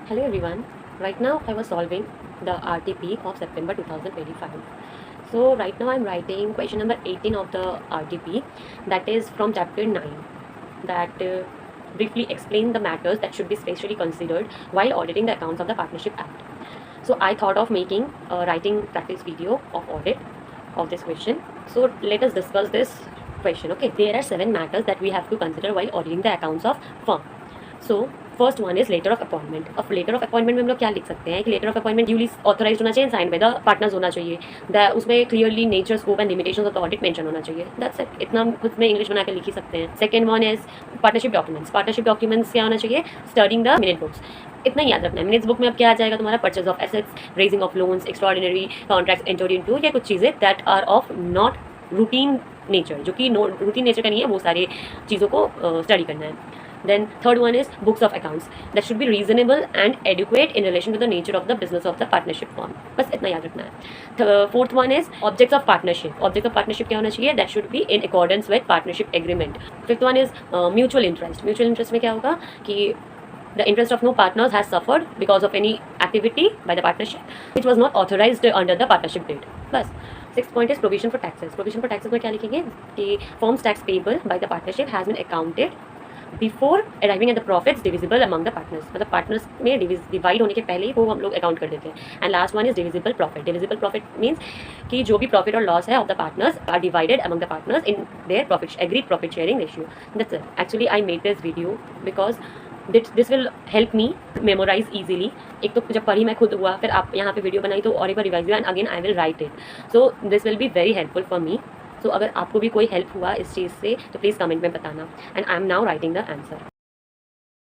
Hello everyone. Right now I was solving the RTP of September 2025. So right now I'm writing question number 18 of the RTP, that is from chapter 9, that briefly explain the matters that should be specially considered while auditing the accounts of the Partnership Act. So I thought of making a writing practice video of audit of this question. So let us discuss this question. Okay, there are 7 matters that we have to consider while auditing the accounts of firm. So first one is letter of appointment. अब letter of appointment में हम लोग क्या लिख सकते हैं कि letter of appointment duly authorise होना चाहिए, साइन बाय द पार्टनर्स होना चाहिए, उसमें clearly nature, scope and limitations of the audit mention होना चाहिए. That's it. इतना हम खुद में इंग्लिश बना के लिख ही सकते हैं. Second one is partnership documents. Partnership documents क्या होना चाहिए? Studying the minute books. इतना याद रखना है. मिनट्स बुक में अब क्या आ जाएगा तुम्हारा? Purchase of assets, raising of loans, extraordinary contracts entered into, या कुछ चीज़ें that are of not routine nature, जो कि रूटीन नेचर का नहीं है, वो सारी चीज़ों को स्टडी करना है. Then third one is books of accounts that should be reasonable and adequate in relation to the nature of the business of the partnership firm. बस इतना याद रखना है. Fourth one is objects of partnership. Objects of partnership क्या होना चाहिए? That should be in accordance with partnership agreement. Fifth one is mutual interest. Mutual interest में क्या होगा कि the interest of no partners has suffered because of any activity by the partnership which was not authorized under the partnership deed. बस. Sixth point is provision for taxes. Provision for taxes में क्या लिखेंगे कि firm's tax payable by the partnership has been accounted before arriving at the profits divisible among the partners. मतलब partners में divide होने के पहले ही वो हम लोग अकाउंट कर देते हैं. And last one is divisible profit. Divisible profit means कि जो भी प्रॉफिट और लॉस है of the partners are divided among the partners in their profit agreed profit sharing ratio. That's it. Actually I made this video because this will help me memorise easily. एक तो जब पढ़ी मैं खुद हुआ, फिर आप यहाँ पे वीडियो बनाई तो और एक बार रिवाइज हुआ, and again I will write it. So this will be very helpful for me. So अगर आपको भी कोई हेल्प हुआ इस चीज़ से तो प्लीज़ कमेंट में बताना. And I am now writing the answer.